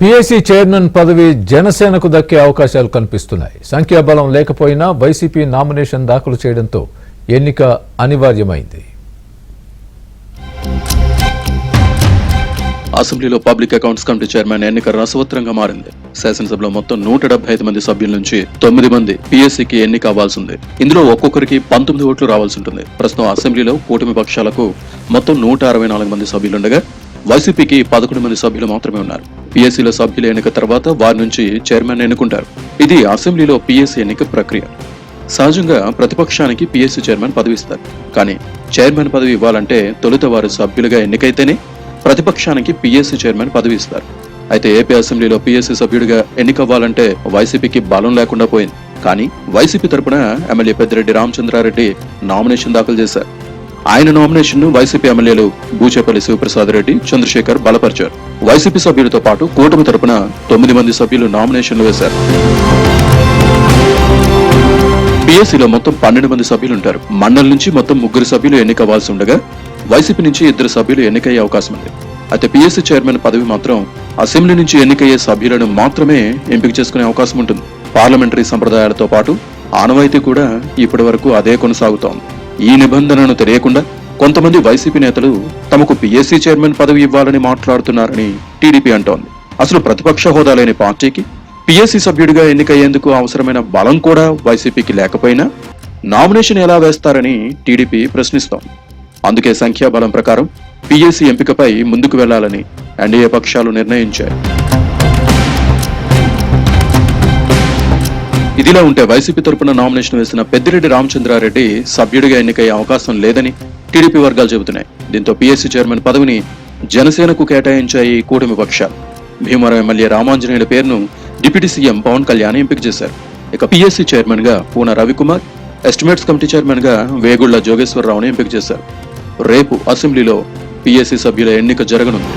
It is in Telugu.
పీఏసీ చైర్మన్ పదవి జనసేనకు దక్కే అవకాశాలు కనిపిస్తున్నాయి. సంఖ్యాబలం లేకపోయినా వైసీపీ నామినేషన్ దాఖలు చేయడంతో ఎన్నిక అనివార్యమైంది. అసెంబ్లీలో పబ్లిక్ అకౌంట్స్ కమిటీ చైర్మన్ ఎన్నిక రసవత్రంగా మారింది. శాసనసభలో మొత్తం 175 మంది సభ్యుల నుంచి 9 మంది పీఎస్సీకి ఎన్నిక అవ్వాల్సింది. ఇందులో ఒక్కొక్కరికి 19 ఓట్లు రావాల్సి ఉంటుంది. ప్రస్తుతం అసెంబ్లీలో కూటమి పక్షాలకు మొత్తం 164 మంది సభ్యులుండగా వైసీపీకి 11 మంది సభ్యులు మాత్రమే ఉన్నారు. పీఎస్సీలో సభ్యుల ఎన్నిక తర్వాత వారి నుంచి చైర్మన్ ఎన్నుకుంటారు. ఇది అసెంబ్లీలో పీఎస్సీ ఎన్నిక ప్రక్రియ. సహజంగా ప్రతిపక్షానికి పీఎస్సీ చైర్మన్ పదవి ఇస్తారు. కానీ చైర్మన్ పదవి ఇవ్వాలంటే తొలుత వారు సభ్యులుగా ఎన్నికైతేనే ప్రతిపక్షానికి పీఎస్సీ చైర్మన్ పదవి ఇస్తారు. అయితే ఏపీ అసెంబ్లీలో పీఎస్సీ సభ్యుడిగా ఎన్నికవ్వాలంటే వైసీపీకి బలం లేకుండా పోయింది. కానీ వైసీపీ తరపున ఎమ్మెల్యే పెద్దిరెడ్డి రామచంద్రారెడ్డి నామినేషన్ దాఖలు చేశారు. ఆయన నామినేషన్ ను వైసీపీ ఎమ్మెల్యేలు బూచేపల్లి శివప్రసాద్ రెడ్డి, చంద్రశేఖర్ బలపరిచారు. వైసీపీ సభ్యులతో పాటు కూటమి తరపున 9 మంది సభ్యులు నామినేషన్లు వేశారు. పీఎస్సీలో మొత్తం 12 మంది సభ్యులుంటారు. మండలి నుంచి మొత్తం 3 సభ్యులు ఎన్నికవ్వాల్సి ఉండగా వైసీపీ నుంచి 2 సభ్యులు ఎన్నికయ్యే అవకాశం ఉంది. అయితే పీఎస్సీ చైర్మన్ పదవి మాత్రం అసెంబ్లీ నుంచి ఎన్నికయ్యే సభ్యులను మాత్రమే ఎంపిక చేసుకునే అవకాశం ఉంటుంది. పార్లమెంటరీ సంప్రదాయాలతో పాటు ఆనవాయితీ కూడా ఇప్పటి వరకు అదే కొనసాగుతోంది. ఈ నిబంధనను తెలియకుండా కొంతమంది వైసీపీ నేతలు తమకు పీఎస్సీ చైర్మన్ పదవి ఇవ్వాలని మాట్లాడుతున్నారని టీడీపీ అంటోంది. అసలు ప్రతిపక్ష హోదా లేని పార్టీకి పీఎస్సీ సభ్యుడిగా ఎన్నికయ్యేందుకు అవసరమైన బలం కూడా వైసీపీకి లేకపోయినా నామినేషన్ ఎలా వేస్తారని టీడీపీ ప్రశ్నిస్తోంది. అందుకే సంఖ్యాబలం ప్రకారం పీఎస్సీ ఎంపికపై ముందుకు వెళ్లాలని ఎన్డీఏ పక్షాలు నిర్ణయించాయి. ఇదిలా ఉంటే వైసీపీ తరపున నామినేషన్ వేసిన పెద్దిరెడ్డి రామచంద్రారెడ్డి సభ్యుడిగా ఎన్నికయ్యే అవకాశం లేదని టీడీపీ వర్గాలు చెబుతున్నాయి. దీంతో పీఎస్సీ చైర్మన్ పదవిని జనసేనకు కేటాయించాయి కూటమి పక్షాలు. భీమవరం ఎమ్మెల్యే రామాంజనేయుల పేరును డిప్యూటీ సీఎం పవన్ కళ్యాణ్ ఎంపిక చేశారు. ఇక పీఎస్సీ చైర్మన్ గా Puna Ravikumar, estimates committee chairman గా వేగుళ్ల జోగేశ్వరరావును ఎంపిక చేశారు. రేపు అసెంబ్లీలో పీఎస్సీ సభ్యుల ఎన్నిక జరగనుంది.